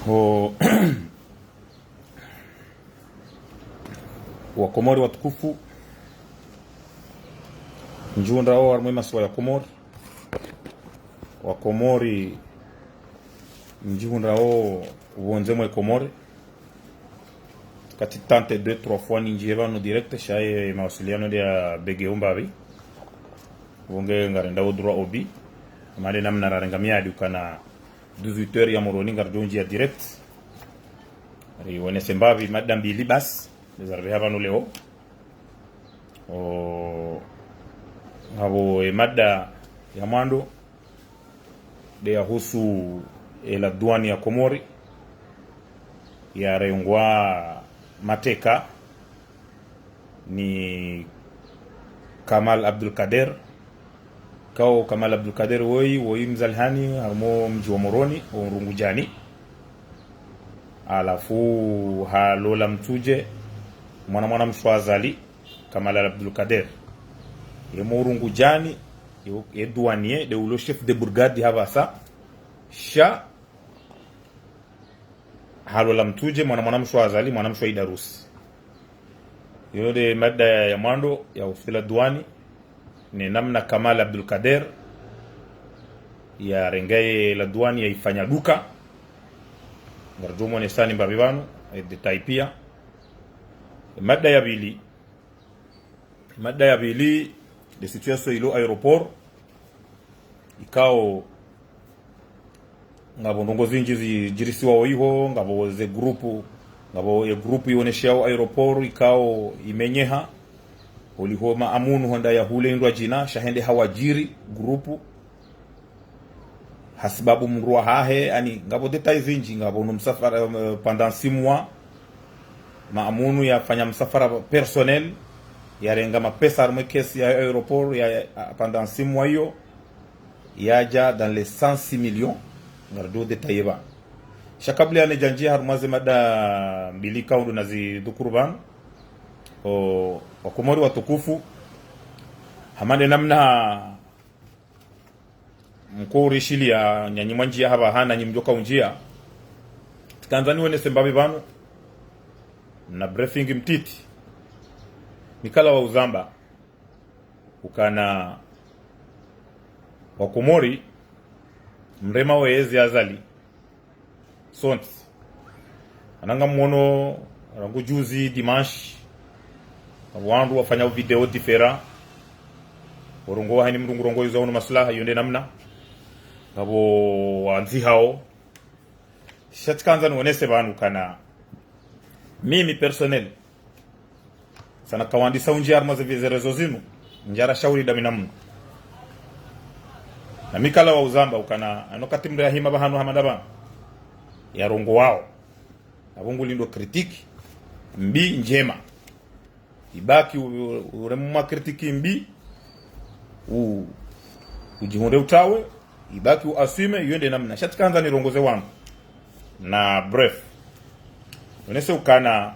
o Wakomori watukufu njunda o armwe maswa ya Komori Wakomori njunda o uonzemwe Komori kati tante 2-3 fois ninjeva no direct shaye mawasiliano ya Begeumba abi wonge ngarenda o droit obi mali namna rarengamia dukana 18h ya moroni ngarjonji ya direct ri wone sembavi madam bilibas desarve hava no leo o ngabo mada ya mando de yahusu la douane ya Komori ya rengwa mateka ni Kamal Abdul Kader kao Kamal Abdul Kader woi mzalhani harmo mji wa Moroni Rungujani, alafu halola mtuje mwana mshwazali Kamal Abdul Kader yemo Rungujani ye douanier de ulo chef de brigade havasa sha halola mtuje mwana mshwazali mwana mshwaidarusi yode mada ya mando ya ufila douani ni namna Kamal Abdul Kader ya rengaye la douane ya ifanya duka ngarjomo ne sani mbabibano detail pia mada ya bili de situation ilo aeroport ikao ngabo ndongozi njizi jirisiwa oiho ngabo ze grupu ioneshao aeroport ikao imenyeha olihoma amunu honda ya hule ndwa jina shahende hawajiri grupu hasibabu mrua hahe ani ngabo details zinji ngabo no msafara pendant 6 mois maamunu ya fanya msafara personnel ya renga mapesa arme kesi ya aeroport ya pendant 6 mois hiyo yaja dans les 106 millions ngardo detaiba shakabli ane janji harumaze mada mbili kaundu nazi dukurban o Wakomori watukufu hamande namna mkori shili ya nyanyimanji ya haba hana nyimjoka unjia Tanzania wene sembabi bano na briefing mtiti mikala wa uzamba ukana Wakomori mrema wezi azali sonti ananga mwono rangu juzi dimanche wandu wafanya video different orongo hani mrungu rongo yuza ono maslaha yonde namna ngabo wanzi hao shatkanza nuonese banu kana mimi personnel sana kawandi saunji arma ze rezo zinu njara shauri daminamu na mikala wa uzamba ukana anokati mre hima bahanu hamadaba ya rongo wao abungu lindo kritiki mbi njema ibaki uremwa kritiki mbi ujihonde utawe ibaki uasime yende namna shatkanza ni rongoze wangu na brief unese ukana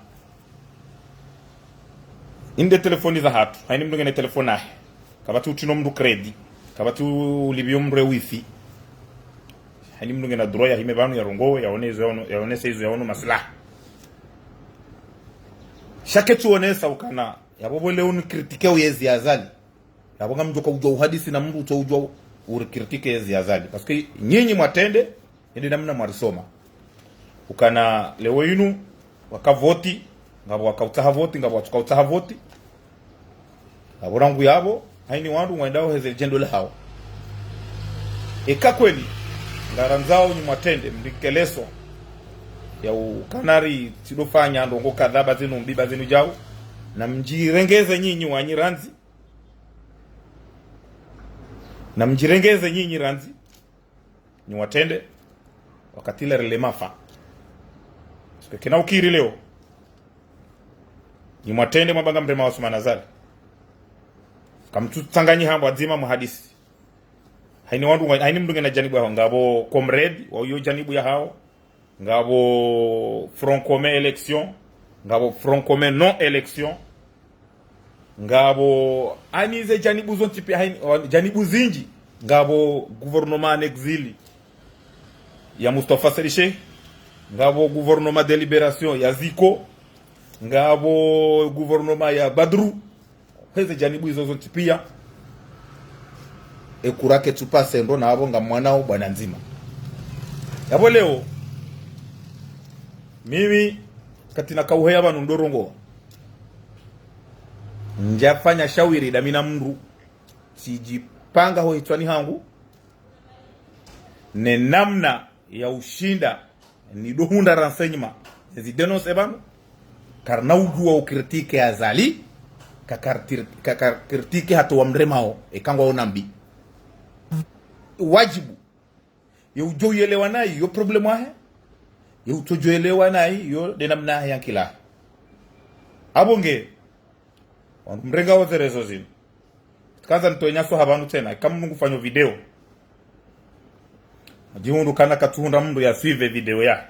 inde telefoni za hatu haini mdu ngene telefona kabatu utino mdu kredi kabatu ulibio mre wifi haini mdu ngene droya hime banu ya rongo yaonese hizo yaono maslaha shaketu onesa ukana yabo leo ni kritike uyezi azali yabo ngamjoka ujwa uhadisi na mtu ujwa urikritike yezi azali paske nyinyi mwatende ende namna mwarisoma ukana leo yinu wakavoti ngabo wakautaha voti ngabo watukautaha voti aborangu yabo haini wandu mwendao heze jendo le hao kweli ngaranzao ni mwatende mlikeleso ya ukanari sidofanya ndongo kadhaba zinu mbiba zinu jao na mjirengeze nyinyi wanyiranzi na mjirengeze nyinyi ranzi ni watende wakatile relemafa kina ukiri leo ni mwatende mabanga mrema Osman Azali kamtutanganyi hambo azima muhadisi haini wandu haini mdunge na janibu ya ngabo comrade wa uyo janibu ya hao ngabo front commun election ngabo front commun non election ngabo anize janibu zonti pia janibu zinji ngabo gouvernement en exil ya Mustafa Serishe ngabo gouvernement de liberation ya Ziko, ngabo gouvernement ya Badru, heze janibu hizo zote pia ekurake tupase ndo na abo nga mwanao bwana nzima. Yabo leo mimi katina kauheya banu ndorongo njafanya shawiri damina mndu sijipanga ho itwani hangu ne namna ya ushinda ni dohunda renseignement zideno sebanu karna ujua ukritike azali kakritike hatu wa mremao ekangwa onambi wajibu yo ujoyelewa nayi yo problemu ahe yo utojoyelewa nayi yo denamna ahe yankila abonge mrenga wote rezo zinu kaza nitoenya so habanu tena kama mungu fanyo video jihundu kana katuhunda mndu ya suive video ya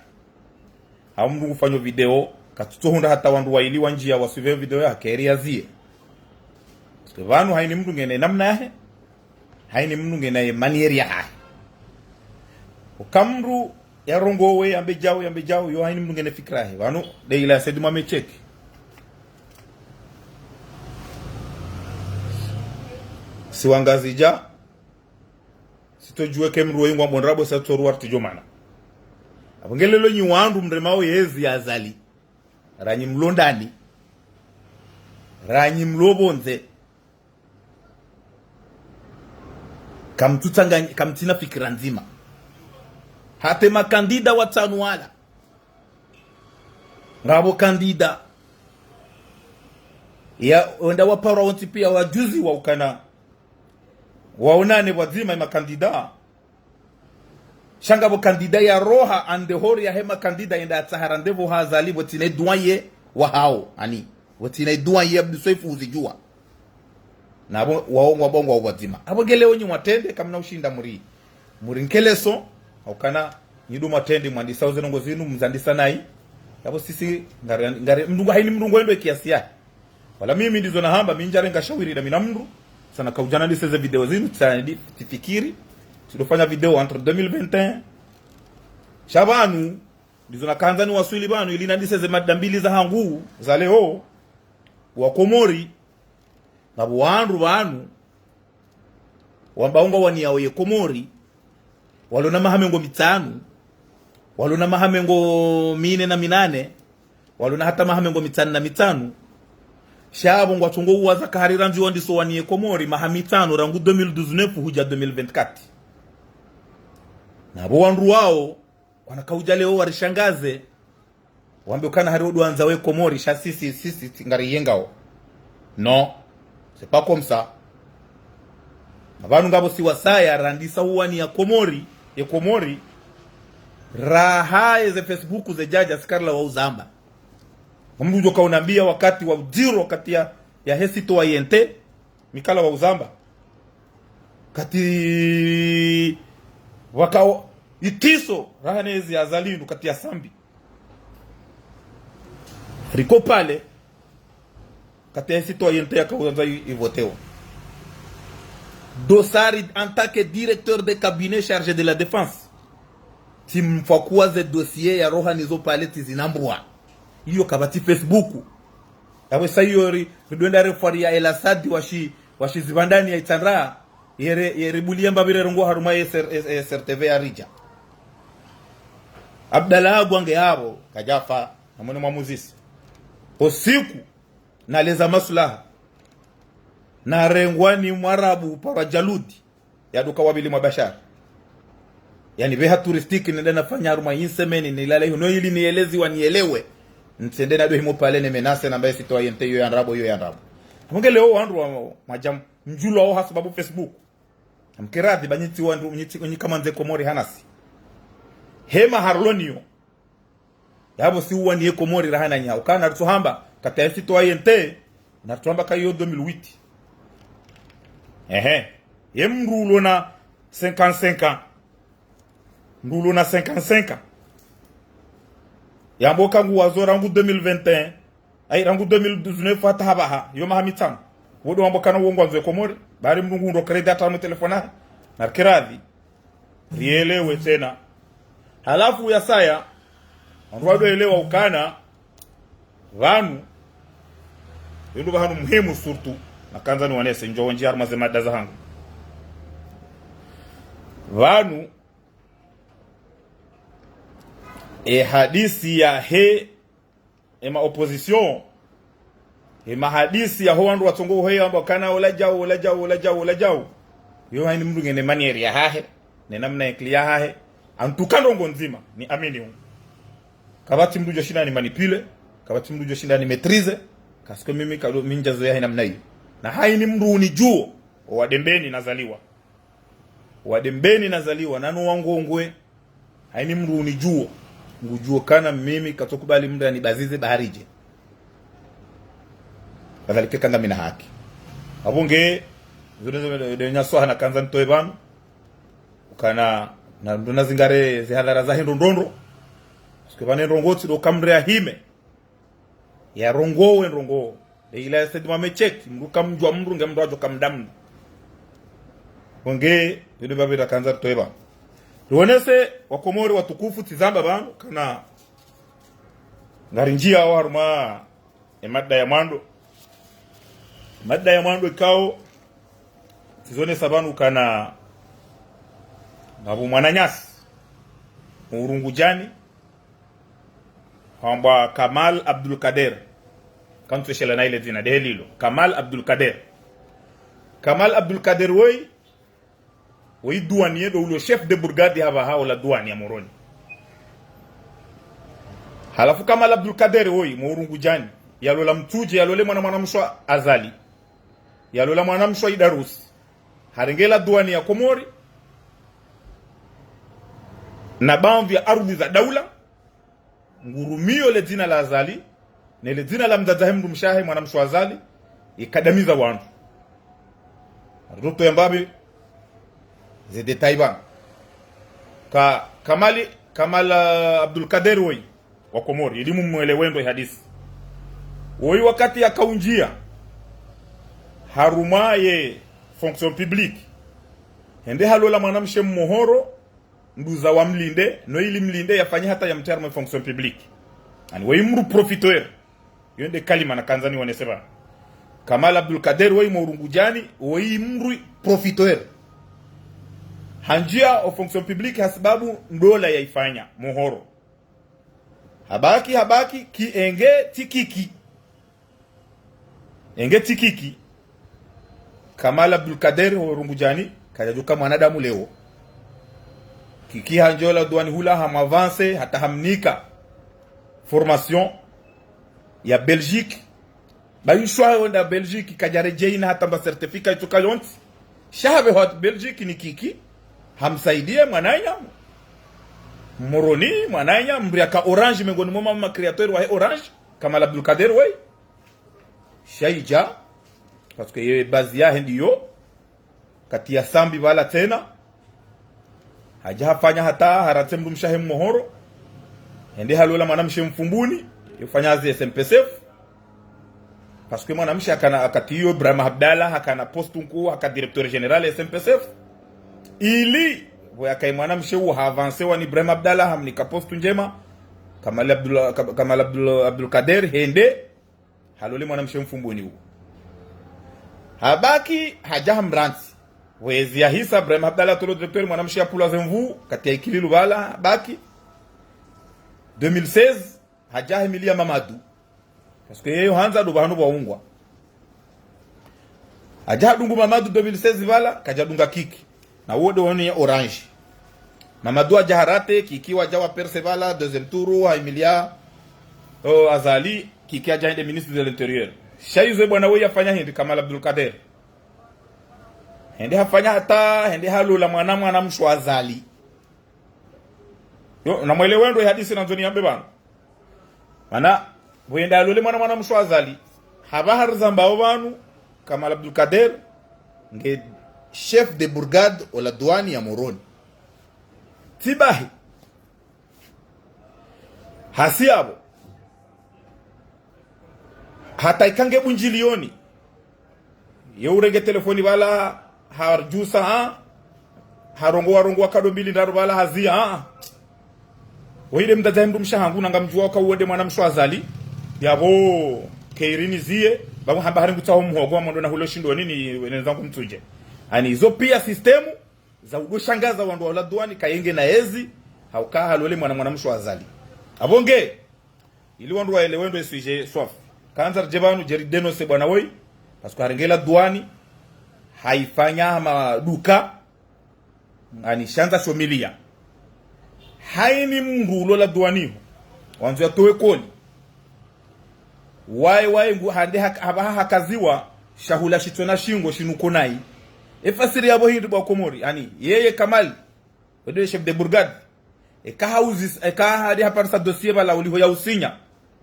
au mungu fanyo video katuhunda hata wandu waili wanjia wa suive video ya keri ya zie vanu haini mndu ngene namna yahe haini mndu ngene manieri ya hae ukamru ya rongowe yambe jau yo haini mndu ngene fikra yahe vanu deila sedi mame cheki siwangazija sitojue kemru wengu mbonrabo sa toru artijomana abongelelo nyi wandu mremao yezi azali ranyi mlondani ranyi mlobonze kamtutanganya kamtina fikira nzima hate makandida watanu wala ngabo kandida ya onda wapara onti pia wajuzi wa ukana waonane wazima ima kandida shangabo kandida ya roha andehori ya hema kandida yenda atahara ndevo hazali watine duaye wa hao ani watine duaye abdusoifu uzijua na waongo wabongo wazima abongeleo nyi watende kamna ushinda muri nkeleso aukana nyidu matende mwandisa uzenongo zinu mzandisa nai yabo sisi ngare mdungu haini mdungu endo kiasi ya wala mimi ndizo na hamba minjare ngashawiri na minamndu sana kaujana niseze video zinu tifikiri tulofanya video entre 2021 shabanu ndizo na kanzani waswili banu ili nandiseze madambili za hangu za leo wa Komori na buwandu banu wambaunga waniyawe Komori walona mahamengo mitanu walona mahamengo mine na minane walona hata mahamengo mitanu na mitanu shabo ngwatungo uwaza kaharira njuwa ndiso waniye Komori mahamitano rangu 2019 huja 2024 na buwandu wao wanakauja leo warishangaze wambe ukana hari uduanza we Komori sha sisi ngari yengao no c'est pas comme ça abantu ngabo si wasaya randisa uwani ya Komori raha ze Facebook ze jaja skarla wa uzamba mndu kaunambia wakati wa ujiro kati ya hesito wa yente mikala wa uzamba kati wakao itiso rahanezi ya zalindu kati ya sambi riko pale kati ya hesito wa yente ya kauzanza ivoteo dosari en tant que directeur de cabinet chargé de la défense timfakuwa ze dossier ya roha nizo pale tizinambua iyo kabati Facebook yawe sayori ridwenda refari ya elasadi washi zibandani ya itandra yere buliemba bire rongo haruma SRTV arija Abdallah gwange yabo kajafa na mwene mwamuzisi osiku na leza maslaha na rengwani mwarabu para jaludi ya duka wabili mwabashara yani beha turistiki nende nafanya haruma insemeni nilala hiyo ili nielezi wanielewe ntende na dohimo pale ne menase na mbaye sitoa yente yo yanrabo munge leo wandu wa majam mjulo au sababu Facebook amkiradhi banyiti wandu nyiti kama nze Komori hanasi hema harlonio yabo si uwani ye Komori rahana nya ukana ruhamba kata yesi sitoa yente na tuamba kayo 2008 yemrulo na 55 mrulo na 55 yambo kangu wazo rangu 2021 ay rangu 2019 fata habaha yo mahamitano wodo wambo kana wongo nze Komori bari mndungu ndo credit ata mu telefona na kiradhi rielewe tena halafu ya saya Andu elewa ukana vanu ndio vanu muhimu surtu na kanza ni wanese njo njia arma zemada za hangu vanu hadisi ya ema opposition hadisi ya hoandu watongo he amba kana ola jao yo haini mndu ngene manieri ya hahe ne namna eklia hahe antukando ngonzima ni amini hu kabati mndu jo shinda ni manipule kabati mndu jo shinda ni maîtrise kasko mimi kalo minja zo ya namna hiyo na haini mndu ni juo wadembeni nazaliwa nanu wangu ongwe haini mndu ni juo ngujuo kana mimi katokubali mndu ni bazize baharije kadhalika kanga mina haki abunge zone de nyaso hana kanza ntoe banu ukana na ndona zingare zihadhara za hindo ndondo sikubane rongoti do kamre ahime ya rongo de ila sedi mamecheki mru kamjwa mru ngemro ajo kamdamu bunge yule babira kanza ntoe banu tuonese wakomori watukufu tizamba banu kana ngarinjia waruma mada ya mwando ikao tizone sabanu kana babu mwananyasi Urungujani kwamba Kamal Abdul Kader kantu shela na ile jina de lilo Kamal Abdul Kader woi douanier do le chef de brigade haba haola douane ya Moroni halafu Kamal Abdul Kader woi Urungujani yalola mtuje yalole mwanamswa Azali yalola mwanamswa Idarus harengela douane ya Komori na baadhi ya ardhi za daula ngurumio le jina la Azali na le jina la mdadahe mndu mshahe mwanamswa Azali ikadamiza wantu ruto yambabe ze detaiba Kamal Abdul Kader woi wa Komori elimu mwelewendo hadisi woi wakati akaunjia harumaye fonction publique hende halola mwanamshe mmohoro nduza wa mlinde no ili mlinde yafanya hata ya mterme fonction publique ani woi mru profiteur yende kalima na kanzani waneseba Kamal Abdul Kader woi Urungujani woi mru profiteur hanjia o fonction publique hasababu ndola yaifanya mohoro habaki ki enge tikiki Kamal Abdul Kader Urungujani kajajuka mwanadamu leo kiki hanjola douane hula hamavance hata hamnika formation ya Belgique bayushwa wenda Belgique kajarejeina hata ba certificat tukayonti shabe hot Belgique ni kiki hamsaidie mwananya Moroni mwananya mbriaka Orange mengoni mwa mama createur wa Orange Kamal Abdul Kader way shaija parce que yeye bazi ya ndiyo kati ya sambi wala tena hajafanya hata harate mndu mshahe mohoro ende halola mwanamshe mfumbuni yofanya zi SMPCF parce que mwanamshe akatiyo Ibrahim Abdallah akana poste mkuu aka directeur general SMPCF ili boya mwanamshe avance wa Ibrahim Abdallah hamnika poste njema Kamal Abdul Kader hende halole mwanamshe mfumbuni huo habaki hajamranti wezi ya hisa Ibrahim Abdallah tolo directeur mwanamshe apula zemvu kati ya ikililu bala baki 2016 hajahe milia Mamadou parce que yeyo hanza do bahanu baungwa hajaha dungu Mamadou 2016 bala kajadunga kiki na wode woni Orange Mamadou ajaharate kiki wajawa Percevala deuxième tour ha Emilia Azali kiki ajaende ministre de l'intérieur shaizo bwana wewe afanya hindi Kamal Abdul Kader hende hafanya hata hende halola mwana mshwa Azali yo na mwelewendo hadisi na nzoni yambe bana mana wenda halole mwana mshwa Azali haba harzamba banu Kamal Abdul Kader nge chef de brigade ola douane ya Moroni tibahi hasiabo hata ikange bunjilioni yeurege telefoni wala harjusa harongo kado mbili ndaru wala hazia Oide mdada mdu mshahangu nanga mjua ka uende mwana mshwazali yabo keirini zie babu hamba haringu tawo muhogo mwondo na hulo shindo nini wenenzangu mtuje ani hizo pia sistemu za ugoshangaza wandu wa duani kayenge na ezi hauka halole mwana mshwazali abonge ili wandu wa elewendo esuje swaf kanza jebanu jerideno se bwana woi pasko harengela duani haifanya maduka ani shanza shomilia haini mngulo la duaniho wanzu ya towe koli wai ngu hande hakaziwa shahula shitona shingo shinukonai efasiri yabo hindi ba komori yani yeye Kamal wede chef de brigade hadi hapa sa dossier bala uliho ya usinya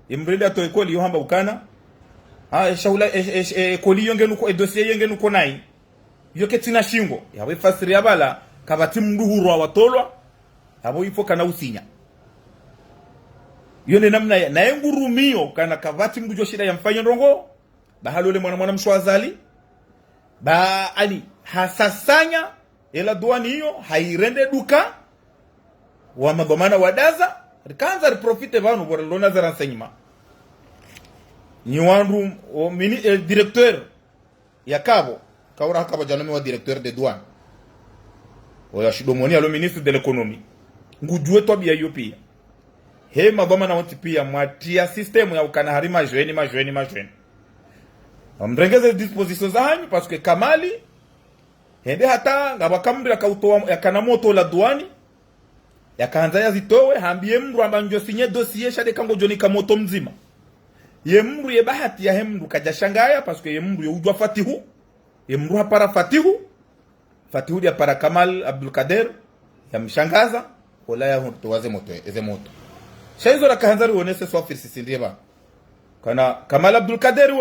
imbrenda towe koli yo hamba ukana shahula koli yonge nuko dossier yenge nukonai yo ketina shingo yawe fasiri yabala kabati mduhuru wa watolwa abo ifo kana usinya yone namna na ngurumio kana kavati mdujo shida ya mfanya ndongo bahalole mwana mshwazali ba ali hasasanya ela duani hiyo hairende duka wa magomana wadaza kanza profite vanu bora lona za renseignement ni wandu o mini directeur ya kabo kaura kabo janome wa directeur de douane o ya shidomoni alo ministre de l'économie ngujue tobia hiyo pia he magoma na wanti pia mwatia system ya ukana harima majweni amrengeze dispositions za hanyu parce que Kamali hende hata ngabakamri kautoa yakana moto la duani yakaanza yazitowe hambie mru ambanjo sinye dossier shade kango joni kamoto mzima ye mru ye bahati ya hemru kajashangaya parce que ye mru ye ujwa fatihu ye mru hapara fatihu ya para Kamal Abdul Kader ya mshangaza wala ya hutuwaze moto eze moto shaizo la kahanzari wonese swafisi sindieba kana Kamal Abdul Kader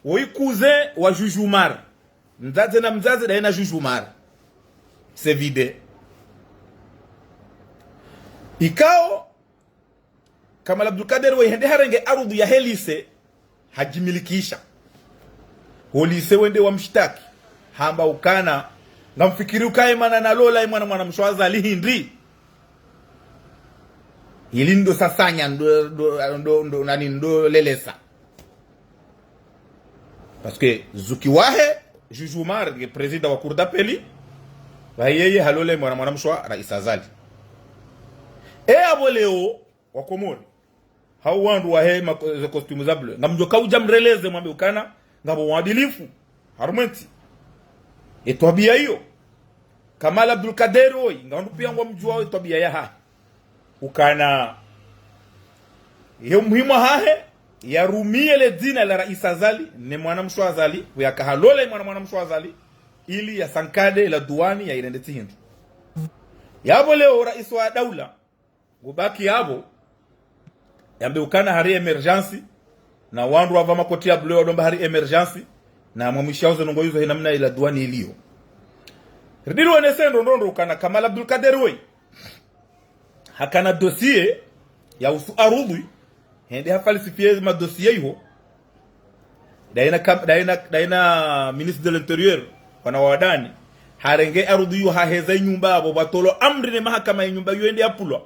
woi kuze wa Jujumar mzaze na mzaze daina Jujumar c'est vide ikao Kamal Abdul Kader hende harenge arudhu ya helise hajimilikisha holise wende wa mshtaki hamba ukana ngamfikiri ukae mana na lola mwana mshwazali hindi ili ndo sasanya ndo nani ndo lelesa parce que Zukiwahe Jujumar le président wa cour d'appel ba yeye halole mwana mshwa rais Azali aboleo wa Komori hao wandu wa hema costume zable ngamjoka uja mreleze mwambe ukana ngabo wadilifu harumenti etwabia hiyo Kamal Abdul Kader ngandu pia ngwa mjua etwabia ya ha ukana hiyo muhimu hahe ya rumie le dina la rais Azali ne mwana mshwazali ya kahalole mwana mshwazali ili ya sankade la duani ya irendeti hindu yabo leo rais wa daula gubaki yabo yambe ukana hari emergency na wandu wa vama kotia bleu domba hari emergency na mwamishauzo nongoizo hinamna ila duani ilio ridiri wanesendo ndondo ukana Kamal Abdul Kader hakana dossier ya usu arudhi hende hafalsifie ma dossier hiyo daina ministre de l'intérieur wana wadani harenge arudhi hiyo haheza nyumba abo batolo amri ne mahakama ya nyumba hiyo ende apulwa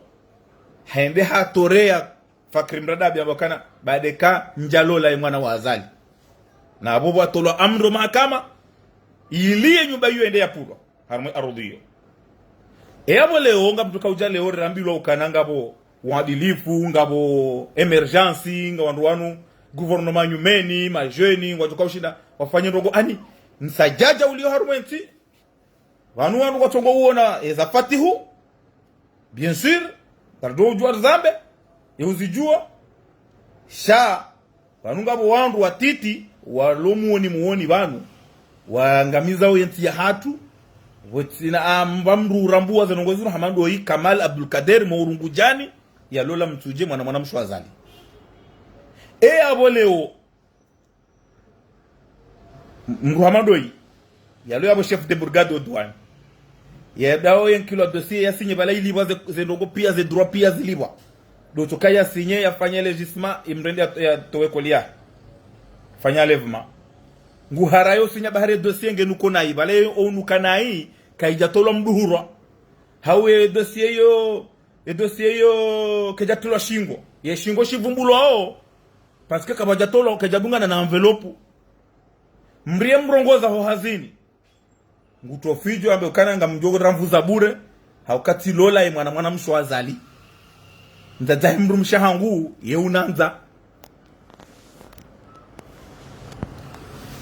hende hatorea Fakri Mradabi ambokana badeka njalola mwana wa Azali na abo batolo amri mahakama ilie nyumba hiyo ende apulwa harumwe arudhi hiyo abo leo ngamtuka uja leo rambilwa ukananga bo wadilifu ngabo emergency ngawandu wanu gouvernement nyumeni majeni ngwajuka ushinda wafanye ndogo ani nsajaja ulio harumenti wanu watongo uona eza fatihu bien sûr tardo ujua zambe yeuzijua sha wanu ngabo wandu watiti walomuoni muoni banu waangamiza oyenti ya hatu wotina ambamru rambuwa zenongozi hamando yi Kamal Abdul Kader Mourungujani ya lola mtuje mwana mshwazali aboleo Hamando yi ya lo yabo chef de brigade douane ya dao yen kilo dossier ya signé bala ili baze zendogo pia ze droit pia zilibwa do to kaya signé ya fanya légissement imrende ya towe kolia fanya levement nguharayo signé bahare dossier ngenu konai bale onu kanai kaija tolo mduhura hawe dossier yo dossier yo kejatulwa shingo ye shingo shivumbulo ao parce que kabajatolo kejadunga na envelope mrie mrongoza ho hazini nguto fijo ambe kananga mjogo ramvuza bure haukati lola mwana mshwazali ndaza mru mshahangu ye unanza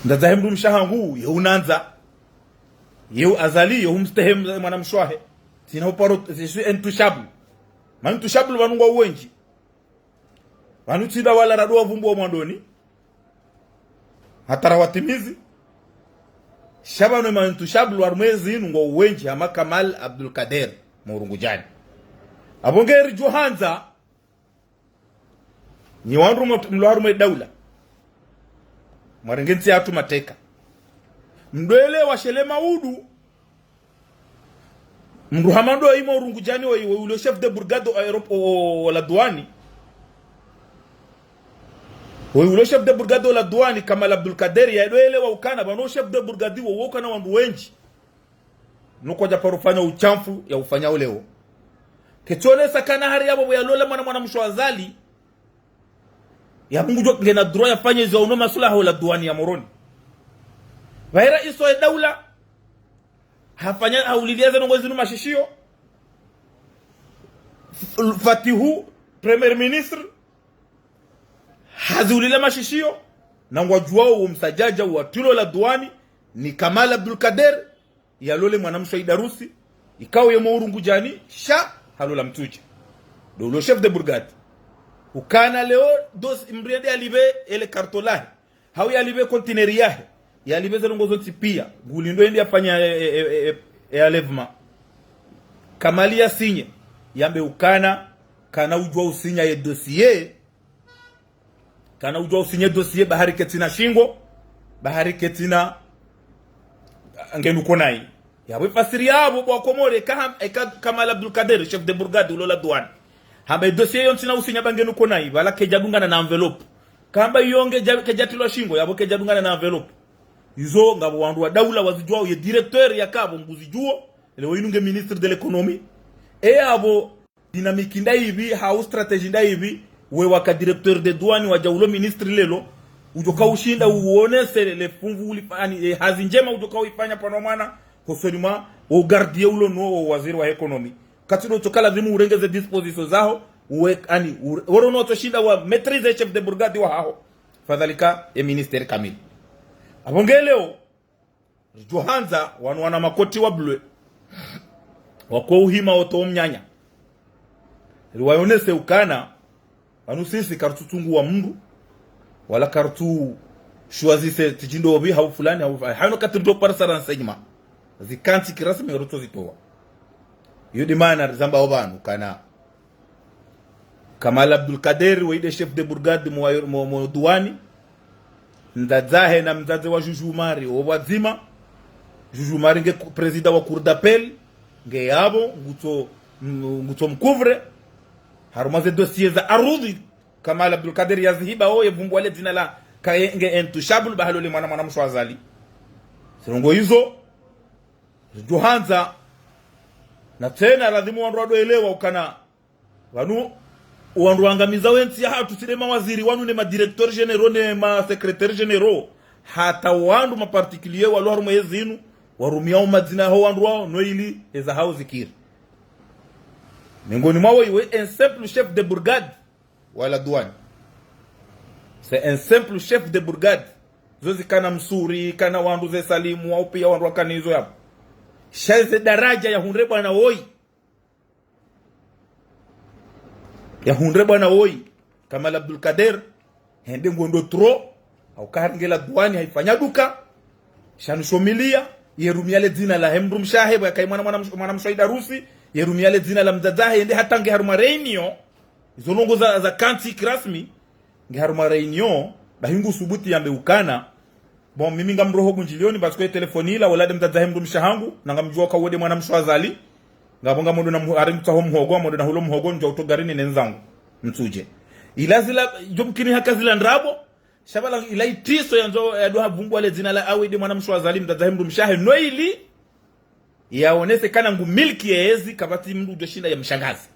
ndaza mru mshahangu ye unanza ye azali ye umstehem mwana mshwahe sina uparo je intouchable man intouchable wanungwa uwenji wanutida wala radwa vumbo mwandoni hatara watimizi shabano man intouchable warmezi ngo uwenji ama Kamal Abdul Kader Murungujani abongeri Johanza ni wandu mlwarume daula mwarengenzi atu mateka mdwele wa shelema udu mruhamando imo Urungujani wa ule chef de brigade aeroport la douane wa ule chef de brigade la douane Kamal Abdul Kader ya dwele wa ukana bano chef de brigade wa ukana wandu wenji nuko japaro fanya uchamfu ya ufanya uleo ketone sakana hari yabo ya lola mwana mshwazali ya mungu jo ngena droit ya fanya hizo no masulaha la douane ya Moroni vaira iso ya daula hafanya haulilia zeno ngozi numa shishio Fatihu premier ministre hazulile mashishio na ngwajuao umsajaja wa tulo la douane ni Kamal Abdul Kader ya lole mwanamsho Darusi ikawe ya Urungujani sha halola mtuje do le chef de brigade ukana leo dos imbrede alibe ele kartolahi hawi alibe container yahe ya alibe zelongozo tipia gulindo endi afanya alevement Kamali ya sinye yambe ukana kana ujwa usinya ye dossier kana ujwa usinya dossier bahari ketina shingo bahari ketina ngenu konai yabwe fasiri yabo kwa komore Kamal Abdul Kader chef de brigade ulola douane hambe dossier yontina usinya bangenu konai bala kejadungana na envelope kamba yonge kejatilo shingo yabo kejadungana na envelope izo ngabo wandu wa daula wazijwao ye directeur ya kabo mbuzijuo leo inunge ministre de l'économie abo dynamique nda hivi how strategy nda hivi we waka directeur de douane wa jaulo ministre lelo ujoka ushinda uonese le fungu ulifani hazi njema ujoka uifanya pano mwana kosolima o gardie ulo no waziri wa economy katino chokala zimu urengeze disposition zao uwe ani woro no to shinda wa maîtrise chef de brigade wa hao fadhalika e ministère kamili abongeleo Johanza wana makoti wa bleu wako uhima oto mnyanya liwayonese ukana anu sisi kartutungu wa mndu wala kartu choisisse tijindo obi hau fulani hau hano katimto parsa renseignement zikanti kirasmi roto zitoa yudi mana zamba obanu kana Kamal Abdul Kader waide chef de brigade mo douane ndazahe na mzaze wa Jujumari obazima Jujumari nge president wa cour d'appel nge yabo nguto mcouvre harumaze dossier za arudi Kamal Abdul Kader yazhiba oye vumbwale dina la nge intouchable bahalole mwana mshwazali sirongo hizo Johanza na tena lazima wandu wadoelewa ukana wanu wandu angamiza wensi ya hatu sile mawaziri wanu ne ma directeur généraux ne ma secrétaire généraux hata wandu ma particulier walu harume yezinu warumia umadzina ho wandu wao no ili eza hao zikiri mingoni mwawo iwe un simple chef de brigade wala douane c'est un simple chef de brigade zozi kana msuri kana wandu ze salimu au pia wandu wakanizo yapo shaze daraja ya hunre bwana woi ya hunre bwana woi Kamal Abdul Kader hende ngondo tro au karngela douane haifanya duka shanu shomilia yerumiale dina la hemrum shaheb ya mwana mshoi Darusi yerumiale dina la mdadahe hende hatange haruma reunion izolongo za kanti kirasmi nge haruma reunion bahingu subuti yambe ukana bon mimi ngamroho gunjilioni basko telefonila wala dem mdadahe mrum shahangu ngamjua ka wode mwana mshwazali ngabonga mondo na arimta ho mhogo mondo na hulo mhogo njo utogarini nenzangu mtuje ilazila jomkini hakazila ndrabo shabala ilaitiso yanzo yado havumbu wale zina la awide mwana mshwazali mdadahe mrum shahe noili yaonese kana ngu milki yezi kabati mdu doshinda ya mshangazi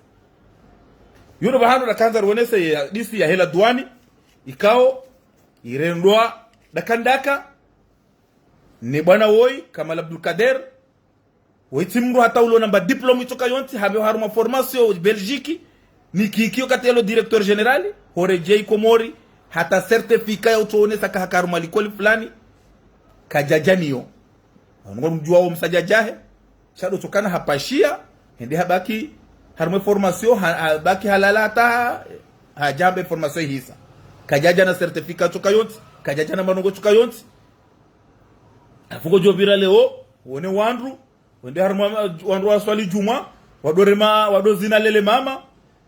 Yuno bahano da kanza ruonese ya disi ya hela duani ikao irendwa dakandaka ni bwana woi Kamal Abdul Kader wetimru hata ulo namba diplome itoka yonti habe haruma formation Belgique ni kikio katelo directeur general hore J Komori hata certificat ya utuonesa kahakaruma likoli fulani kajajaniyo ngo mjua wa msajajahe shado tokana hapashia hende habaki haruma formation habaki halala hata hajambe formation hisa kajaja na certificat toka yonti kajaja na manongo toka yonti afuko jobira leo wone wandu wende haruma wandu waswali juma wadorema wadozina lele mama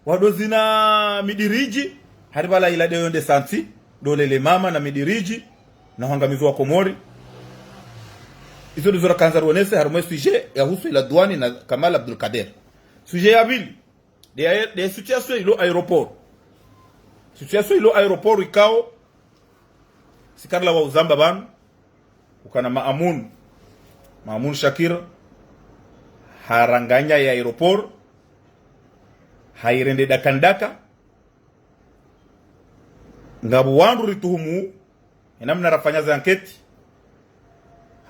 wadozina midiriji haribala ila de yonde santi do lele mama na midiriji na hangamizo wa Komori izo dizora kanza ruonese haruma sujet ya husu ila duani na Kamal Abdul Kader sujet ya bili de situation ilo aeroport situation ilo aeroport ikao sikarla wa uzamba banu ukana Maamun Shakir haranganya ya aeroport hairende dakandaka ngabu wandu rituhumu enamna rafanya za anketi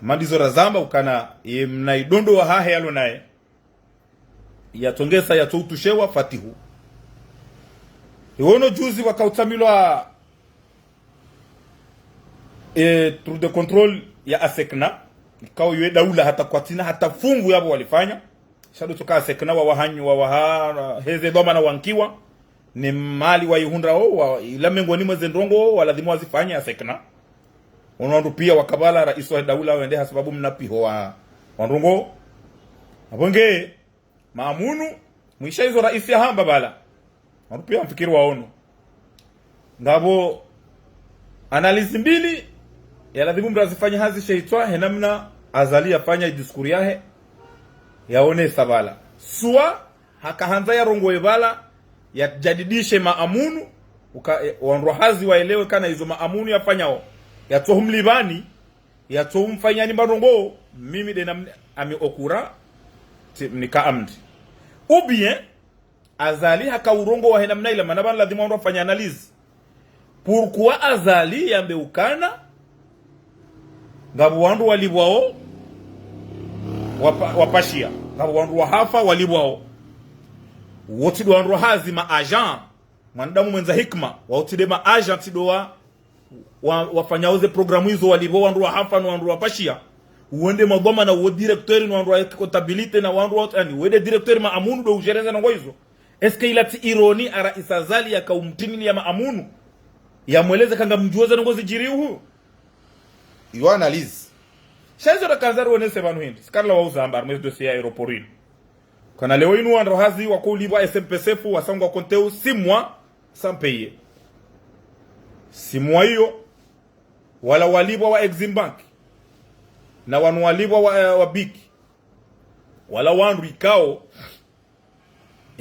mandizo razamba ukana mnaidondo wa hahe yalo nae yatongesa yatoutushewa fatihu iwono juzi wakautamilwa tour de control ya asekna ikao yue daula hata kwatina hata fungu yabo walifanya shado toka asekna wa wahanyu wa waha heze doma na wankiwa ni mali wa ihundra o ila mengoni mweze ndongo waladhimu wazifanya asekna unaondu pia wakabala rais wa daula wende sababu mnapiho wa ndongo abonge maamunu mwisha hizo rais ya hamba bala wandu pia mfikiri waono ngabo analizi mbili ya ladhimu mrazifanya hazi sheitwa henamna azali afanya diskuri yahe yaone sabala suwa hakahanza ya rongo ebala ya jadidishe maamunu wandu hazi waelewe kana hizo maamunu yafanyao ya tohumlibani ya tohumfanyani marongo mimi dena ami okura nika amdi ubien azali haka urongo wa henamna ila manabana ladhimu wandu wafanya analizi pourquoi azali yambe ukana ngabu wandu walibwao wapashia ngabu wandu wahafa walibwao wotido wandu hazi ma agent mwanadamu mwenza hikma wotide ma agent tidoa wafanyauze programu hizo walibwao wandu wahafa na wandu wapashia uende magoma na uwe directeur na wandu wa contabilité na wandu wote ani uende directeur maamunu do ujereza na ngoizo eske ilati ironi ara isazali ya kaumtini ya maamunu ya mweleze kanga mjuoza ngozi jiriu yo analyse shazo da kanzaru wonese banu hindi skarla wa uzamba armes dossier aeroporil kana leo inu ando hazi wa kulibwa SMPCF wasangwa konteu 6 mois sans payer 6 mois hiyo wala walibwa wa Exim Bank na wanu walibwa wa BIC wala wandu ikao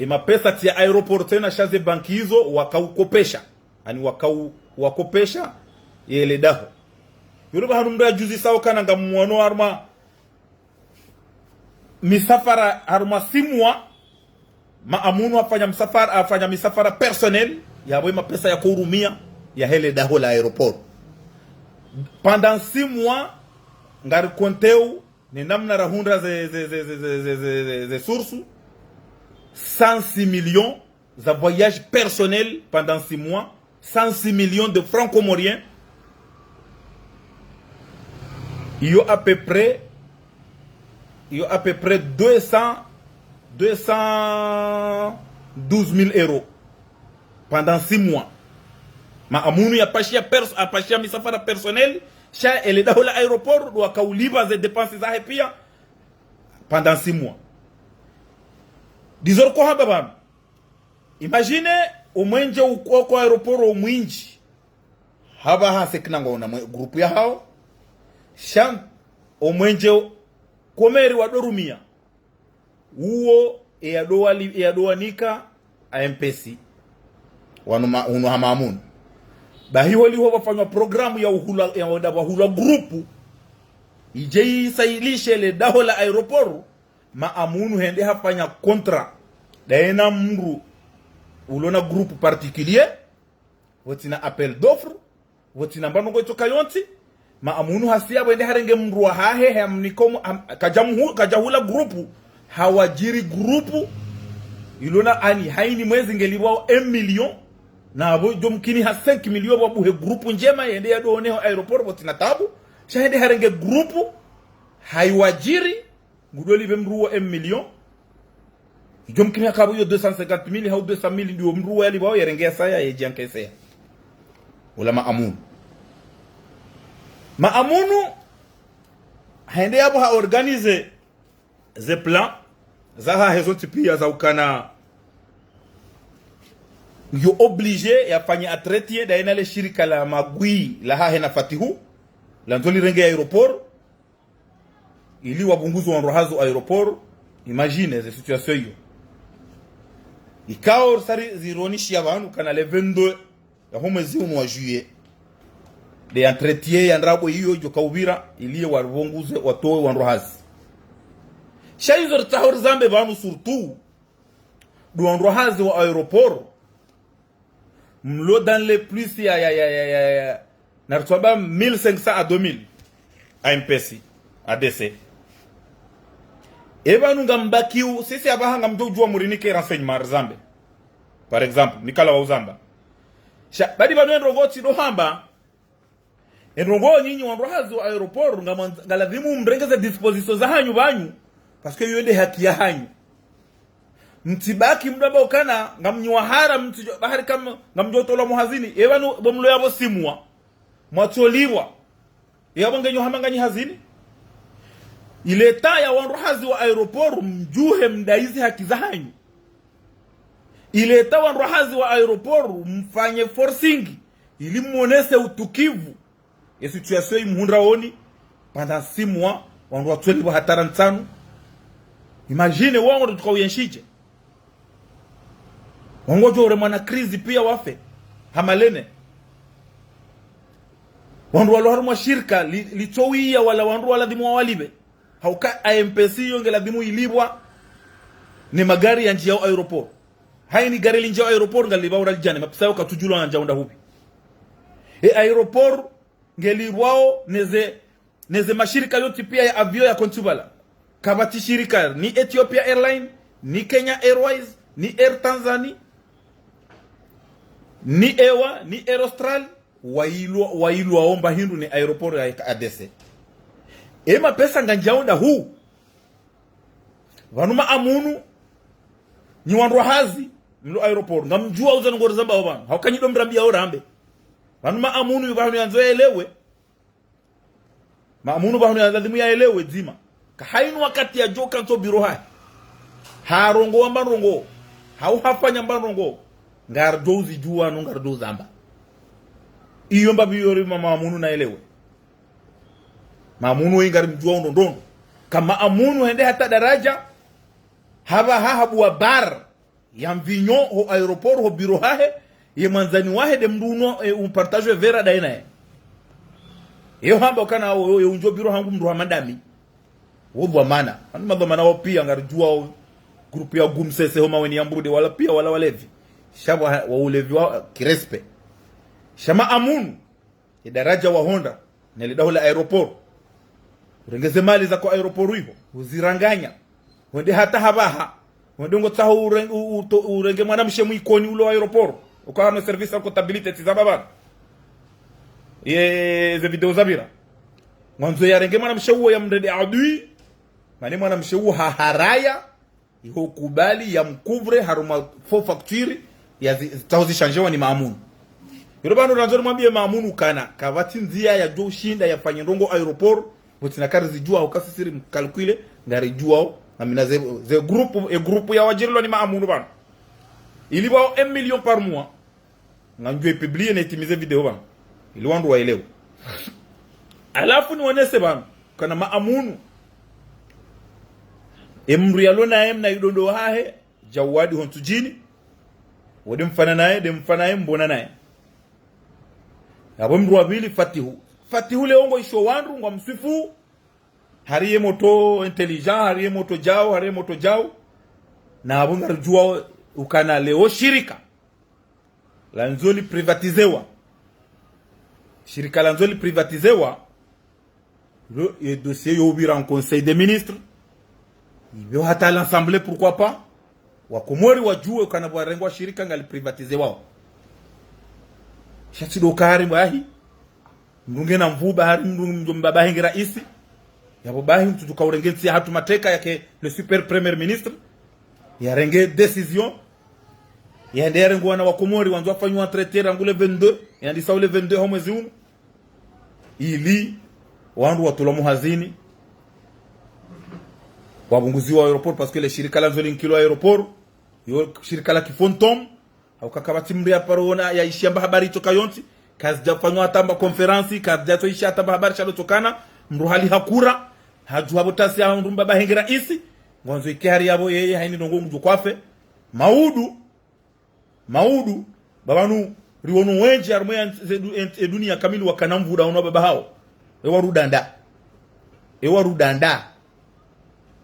mapesa tia aeroport tena shaze banki hizo wakaukopesha ani wakopesha yele daho yuruba hanumda juzi sawa kana ngamuano arma misafara arma simwa maamunu afanya misafara personnel ya boima pesa ya kurumia ya hele daho la aeroport pendant 6 mois ngari konteu ni namna rahundra ze sources 106 millions za voyage personnel pendant 6 mois 106 millions de francs comoriens. Il y a à peu près 212 000 euros pendant 6 mois. Ma amunu ya pashia misafara personnel sha ele dahola aéroport do akauliba ze dépenses za pia pendant 6 mois. Dizor ko haba bam. Imagine umwenje ukoko aeroport umwinji haba hasekna ngona group ya hao sham omwenje komeri wadorumia uo eadoanika AMPC wanu hamamun bahi wali ho wafanya programu ya uhula ya wadabahula group ije isailishe le dahola aeroport maamunu hende hafanya kontra daena mru ulona groupe particulier wotina appel d'offre wotina mbanongo itoka yonti ma amunu hasia wende harenge mruwa hahe hamnikomu kajahula grupu hawajiri grupu ilona ani haini mwezi ngeliwao 1 million na abo jomkini ha 5 million wabuhe grupu njema yende ya dooneho aeroport wotina tabu shahende harenge grupu haiwajiri ngudoli be mruwa 1 million jomkini hakabu yo 250,000 hau 200,000 ndio mruwa yali bao yerengea saya yejiankesea wala maamunu haende yabo ha organize ze plan za ha hezo tipia za ukana yo obligé ya fanya atretie da inale shirika la magui la ha hena fatihu la nzoli renge ya aeroport ili wabunguzi wa rohazo aeroport. Imagine ze situation hiyo ikao sari zironishi abantu kana le 22 ya mwezi wa juillet de entretien ya ndrabo hiyo joka ubira iliye warubonguze watowe wanrohazi shaizo tahor zambe banu surtout du wanrohazi wa aeroport mlo dans les plus ya nartoba 1500 à 2000 AMPC ADC ebanu ngambakiu sisi abahanga mjojua murinike renseignement zambe par exemple nikala wa uzamba badi banu ndrogoti do hamba enrongo nyinyi wanrohazi wa aeroport ngaladhimu mrengeze disposition za hanyu banyu parce que yende haki ya hanyu mtibaki mdaba ukana ngamnyuahara mtu bahari kama ngamjotola muhazini ebanu bomlo yabo simwa mwatoliwa yabo ngenyo hamanganyi hazini ileta ya wanrohazi wa aeroport mjuhe mdaizi haki za hanyu ileta wanrohazi wa aeroport mfanye forcing ili muonese utukivu ya situation imuhundra oni pendant 6 mois wandu watweli wa hatara ntanu. Imagine wangu tukawyenshije wangu jore mwana krizi pia wafe hamalene wandu walohorumwa shirka litowia wala wandu wala dimu walibe hauka AMPC yonge la dimu ilibwa ni magari ya njia aeroport haini gari linjia aeroport ngaliba uralijane mapisa yoka tujulo na njaunda hupi aeroport ngeli wao neze mashirika yote pia ya avio ya kontubala kabati shirika ni Ethiopia Airline ni Kenya Airways ni Air Tanzania ni Ewa ni Air Austral wailu waomba hindu ni aeroport ya ADC ema pesa nganjaunda huu vanuma amunu ni wanrohazi mlo aeroport ngamjua uzana ngoro zamba obana haukanyido mrambia orambe vanuma amunu yubahunu yanzoelewe maamunu bahunu yanzadimu ya elewe zima kahainu wakati ya joka nto biro hai harongo wa mbarongo hau hafanya mbarongo ngardozi juwa no ngardozi zamba iyo mbabi yori maamunu na elewe maamunu ingari mjuwa ndondo kama amunu hende hata daraja haba habu wa bar ya mvinyo ho aeroport ho biro hahe ye manzani wahe de mduno umpartage vera daina yo hamba kana yo unjo biro hangu mru hamadami wobwa mana anuma mana opia ngarjua grupu ya gumsese homa weni yambude wala pia wala walevi shaba wa ulevi wa kirespe shama amunu daraja wa Honda nelidahola aeroport urengeze mali za kwa aeroport hiyo uziranganya wende hata habaha wende ngotsaho urenge mwana mshemu ikoni ulo aeroport ukawa na service ya contabilité tizababa ze video zabira mwanzo ya renge mwana mshemu ya mrede adui mane mwana mshemu haraya iho kubali ya mkuvre haruma fo facture ya taozi changewa ni maamunu yorobano ranzo mwambie maamunu kana kavati nzia ya jo shinda ya fanyendongo aeroport botina kari zijua ukasisiri mkalkule ngari juao na mina ze groupe ya wajirilo ni maamunu bana ili bao 1 million par mois nganjwe publier na itimize video bana ili wandu waelewe alafu ni wanese bana kana maamunu emru yalona na idondo hahe jawadi hontujini wode mfana naye de mfana naye mbona naye abo mru wabili fatihu le ongo isho wandu ngwa msifu hariye moto intelligent hariye moto jao na abo ngarjua ukana leo shirika la nzoli privatizewa, shirika la nzoli privatizewa, le dossier yobira en conseil des ministres, ibe hata l'assemblée, pourquoi pas, wakomori wajue kana barengwa shirika ngali privatizewa. Shati do kari mwahi mrunge na mvu bahari mjomba bahingi raisi yabo bahi mtu tukaurengezi hatu mateka yake le super premier ministre ya renge decision ya ndere ngwana wakomori wanzo afanywa traiter ngule 22 ya ndisa ule 22 ho mwezi uno ili wandu watolomu hazini wabunguziwa aeroport parce que le shirika la nzoli nkilo aeroport yo shirika la kifontom au kakabati mria parona ya ishamba habari toka yonti kazi jafanywa atamba conference kazi jato isha atamba habari chalo tokana mruhali hakura haju habotasi ya ndumba bahengira isi ngonzo ikihari yabo yeye haini ndongo mju kwafe maudu babanu riwono wenji armoya dunia kamili wakanamvuda ono baba hao ewa rudanda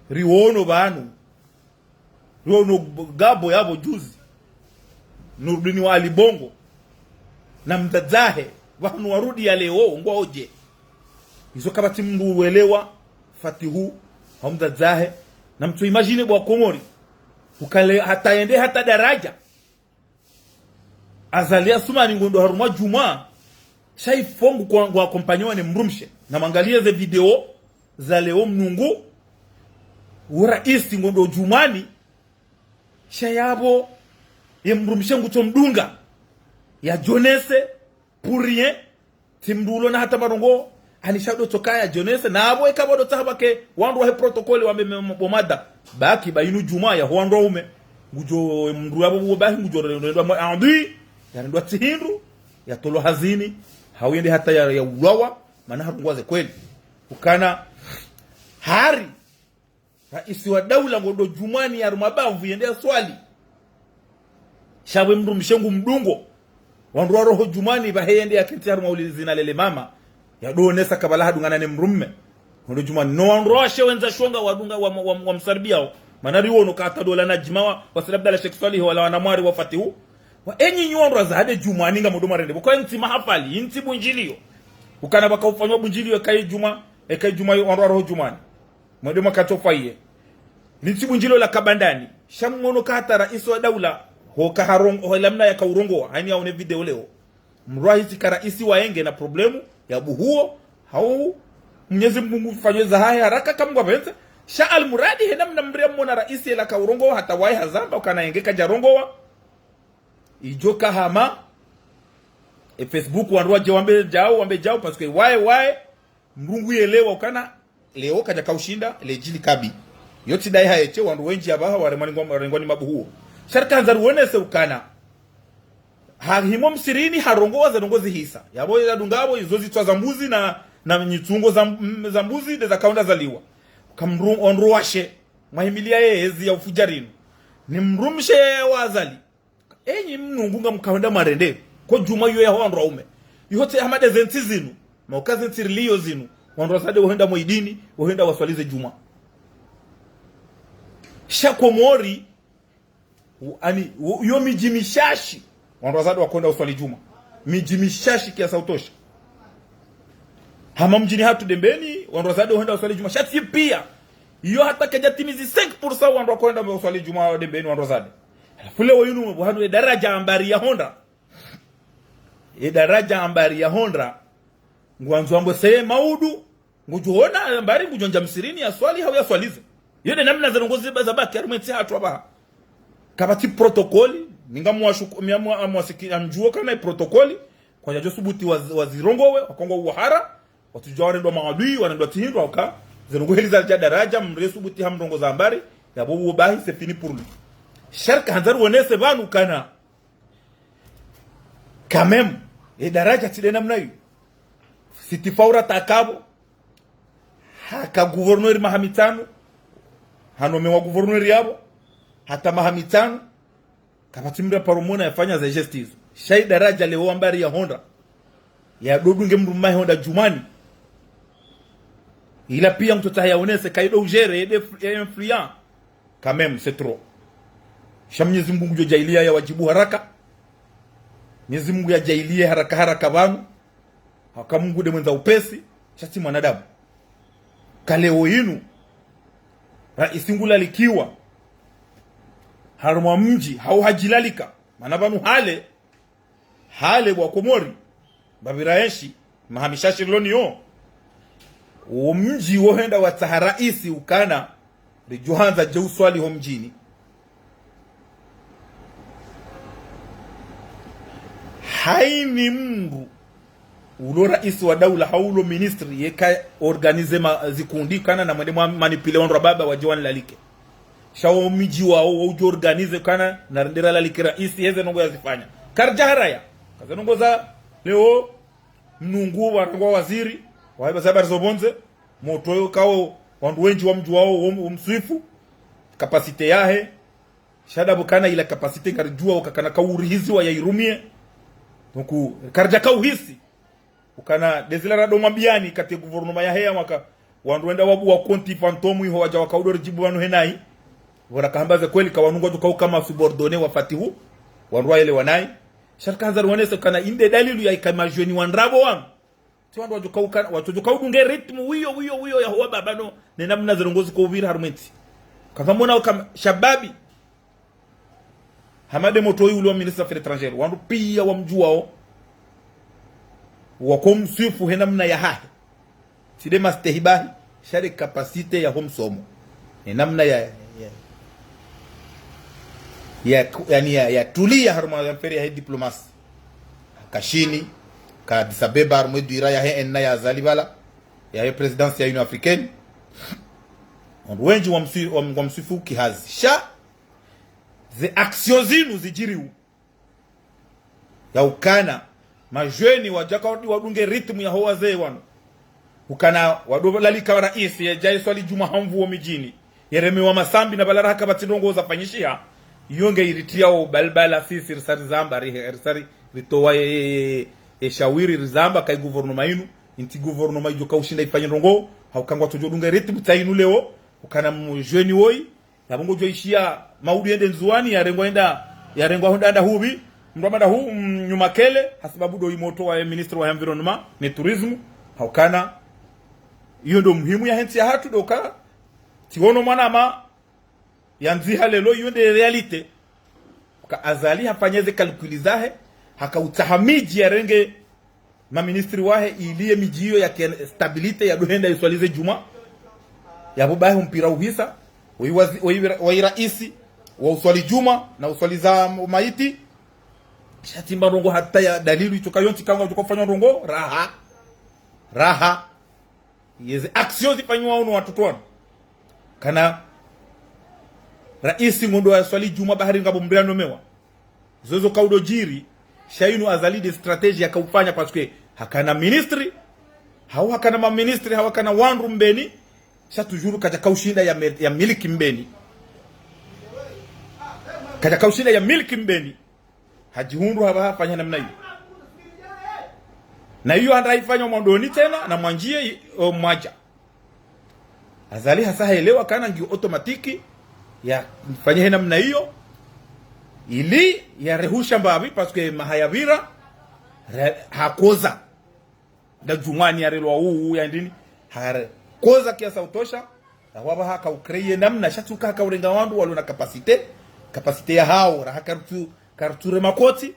riwono banu riwono gabo yabo juzi Nurdini wa Alibongo na mdadzahe wanu warudi ya leo ngoje hizo kabati mndu uelewa fatihu hamdadzahe na mtu imagine bwa Komori ukale hata ende hata daraja azalia sumani ngondo haruma juma shaifongu kwa kompanyo ne mrumshe na mangalia ze video za leo mnungu uraisi ngondo jumani shayabo ye mrumshe nguto mdunga ya jonese pour rien timdulo na hata marongo anishado tokaya jonese na abo ekabodo tahabake wandu wa protocol wa bomada baki bayinu juma ya wandu ume ngujo mndu abo bahi ngujo ndo andi ya ndo tihindu ya tolo hazini hawende hata ya ulawa maana harungwaze kweli ukana hari raisi wa daula ngondo jumani ya rumabavu yende swali shawe mndu mshengu mdungo wandu wa roho jumani bahende ya kintiaru maulizina lele mama ya donesa kabala hadungana ne mrumme ngondo jumani no wandu washe wenza shonga wadunga wa msarbiao manari wono kata dola na jimawa wasilabda la shekswali wala wanamwari wa fatihu wa enyi nyonro za hade jumani nga muduma rende kwa nti mahafali nti bunjilio ukana baka ufanywa bunjilio kai juma wandu wa roho jumani muduma katofaye nti bunjilio la kabandani shamungono kata rais wa daula ho kaharongo ho lamna ya kaurongo hani aone video leo mraisi karaisi waenge na problemu ya buhuo hau Mwenyezi Mungu fanywe za haya haraka kama ngwabenza sha almuradi hena mnamria mona raisi la kaurongo hata wai hazamba ukanaengeka jarongo wa ijoka hama Facebook wandu waje wambe jao parce que why mrungu yelewa ukana leo kaja kaushinda lejili kabi yoti dai hayeche wandu wenji abaha warengwani mabuhuo sharika nzaruonese ukana himo msirini harongoza ndongozi hisa yabo ya dungabo izo zitwa za mbuzi na nyitungo za mbuzi za kaunda zaliwa kamru onruashe mahimilia yezi ya ufujarino ni mrumshe wazali enyi mnungunga mkaunda marende ko juma yo ya hondo ume yote hamade zenti zinu maukazi ntirilio zinu wandu wasade wohenda moidini wohenda waswalize juma shakomori ani yo mijimishashi wandu wazadu wakonda uswali juma mijimishashi kiasa utosha hama mjini hatu dembeni wandu wazadu wakonda uswali juma shati pia yo hata keja timizi 5% wandu wakonda uswali juma dembeni wandu wazadu fule wayunu wahadu daraja ambari ya honda daraja ambari ya honda ngwanzo ambo seye maudu ngujuona ambari ngujonja msirini ya swali hau ya swalize yode namna za ngozi za baki arumeti hatu abaha kabati protokoli ninga mwasikia mjuo kana protokoli kwa jajo subuti wazirongowe wakongo uhara watujaware ndo maadui wanando tihindo waka zengo heliza daraja mresu buti hamrongo za ambari ya bobo bahi c'est fini pour lui sharka hanzaru wonese banu kana quand même daraja tidena mnayo sitifaura takabo haka gouverneur mahamitano hanome wa gouverneur yabo hata mahamitano kabati mra paromona yafanya za justice shai daraja leo ambari ya Honda ya dodunge mrumai Honda jumani ila pia mtota yaonese kaido ujere influent quand même c'est trop shamnyezi Mungu jailia ya wajibu haraka Mwenyezi Mungu yajailie haraka haraka banu haka Mungu de mwenza upesi shati mwanadamu kaleo inu raisi ngula likiwa harumwa mji hau hajilalika mana banu hale wa Komori babiraeshi mahamishashi loni yo uo mji wohenda wa taharaisi ukana rijuhanza jeuswali ho mjini haini mndu ulo raisi wa daula haulo ministry yeka organize zikundi kana na mwende manipile wandu baba wa jiwani lalike shao miji wao ujo organize kana na rendera lalike raisi heze nongo yazifanya karjaharaya kaza nongo za leo mnungu wa waziri waiba sabar zobonze moto kao wandu wenji wa mji wao umswifu kapasite yahe shada bukana ila kapasite karjua ukakana kaurihizi wa yairumie nuku karja kauhisi ukana desila do mabiani kati guvernoma ya heya maka wandu wenda wabu wa konti fantomu iho waja wakaudori jibu wanu henai wala kahambaze kweli kawanungo tukau kama subordone wa fatihu wandu waele wanai sharkanza ruwanese kana inde dalilu ya ikamajweni wandrabo wangu tuwandu wajukau dunge ritmu wiyo ya huwa babano nenamna zirongozi kwa uvira harumenti kafamona wakam shababi Hamade Motoi ule wa ministre affaires étrangères wandu pia wa mjuao wakomsifu henamna ya hahe sidema stehibahi shari kapasite ya homsomo henamna ya tulia haruma ya mperi ya diplomasi kashini ka Addis Abeba haruma duira ya he enna ya zalibala ya he presidency ya Union Africaine wandu wenji wa msifu kihazi ze action zinu zijiriu ya ukana majweni wajaka wadunge ritmu ya ho wazee wanu ukana wadolalika wa raisi ya jai swali juma hamvu wa mijini yereme wa masambi na balara haka batidongo za fanyishia yonge iritia o balbala sisi risari zamba risari ritowa shawiri rizamba kai guvernoma inu inti guvernoma ijoka ushinda ifanye rongo haukangwa tujodunge ritmu tainu leo ukana mjweni woi na bongo joishia maudi ende nzuani ya rengwa honda hubi mramada hu nyumakele hasababu do imoto wa minister wa environment ne tourism haukana hiyo ndo muhimu ya hensi ya hatu doka tiono mwana ma yanzi halelo hiyo ndio realite ka azali hafanyeze kalkulizahe haka utahamiji ya renge ma ministry wahe iliye mijio ya stabilite ya dohenda iswalize juma ya bubahe mpira uhisa wa raisi wa uswali juma na uswali za maiti shatimba rongo hata ya dalilu itokayonti kanga tukofanya rongo raha yeze action zifanywa uno watoto wana kana raisi ngondo wa uswali juma bahari ngabo mbriano mewa zozo kaudo jiri shainu azali de strategy akaufanya paske hakana ministry hakana ma ministry hakana wandu mbeni sha tujuru kaja kaushinda ya miliki mbeni kaja kaushinda ya miliki mbeni hajihundu hafanya namna hiyo na hiyo handaifanya mwandoni tena na mwanjie mwaja azali hasa haelewa kana ngi automatiki ya fanya namna hiyo ili ya rehusha mbabi paske mahayavira hakoza da jumani ya relwa ya ndini koza kiasa utosha na waba haka ukreye namna shatuka haka urenga wandu walo na kapasite ya hao rahaka karuture makoti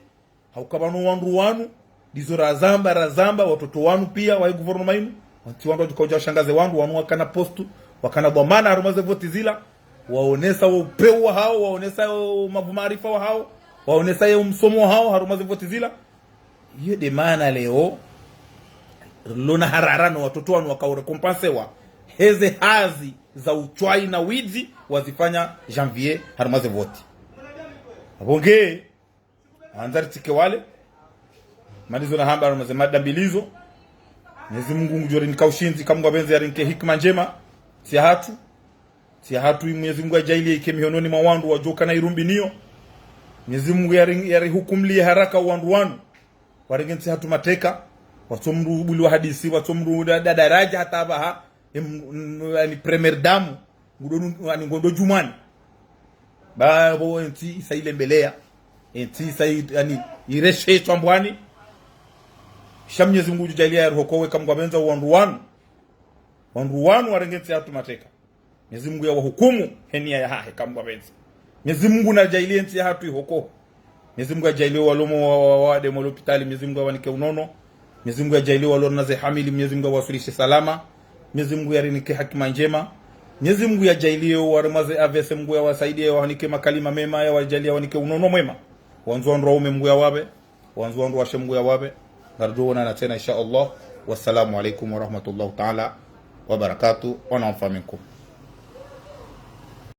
haukabanu wandu dizo razamba watoto wanu pia wa guvernoma inu wanti wandu wajukauja shangaze wandu wanu wakana postu wakana dhamana harumaze voti zila waonesa upeu wa hao waonesa mavumarifa wa hao waonesa msomo wa hao harumaze voti zila hiyo de maana leo lona hararano watoto wanu wakarekompansewa heze hazi za uchwai na wizi wazifanya janvier harumaze voti abonge anzari tike wale malizo na hamba harumaze madambilizo Mwenyezi Mungu ngujori nikaushinzi kamgwa benzi ya rinke hikma njema si hatu Mwenyezi Mungu ajailie ikemihononi mwa wandu wajoka na irumbi niyo Mwenyezi Mungu yari hukumlie haraka wandu wanu warengensi hatu mateka watomru buli wa hadisi watomru daraja hata abaha ni premier damu ngondo jumani babo enti isaile mbelea enti sai yani ireshe twambwani sha Mwenyezi Mungu jujalia ya hokowe kamgwa benza wandu wanu warengeti hatu mateka Mwenyezi Mungu ya wahukumu henia ya hahe kamgwa benza Mwenyezi Mungu na jailie enti ya hatu ihoko Mwenyezi Mungu ajailie walomo wade mwa hospitali Mwenyezi Mungu awanike unono Mwenyezi Mungu ajailie walona ze hamili Mwenyezi Mungu awafilishe salama Mwenyezi Mungu yarinike hakima njema Mwenyezi Mungu ajailie waremaze avese Mungu awasaidie wahanike makalima mema ya wajalie wanike unono mwema wanzu wandu waume Mungu ya wabe wanzu wandu washe Mungu ya wabe narjuona na tena insha Allah wassalamu alaikum wa rahmatullahi ta'ala wa barakatuh wa na'fa minkum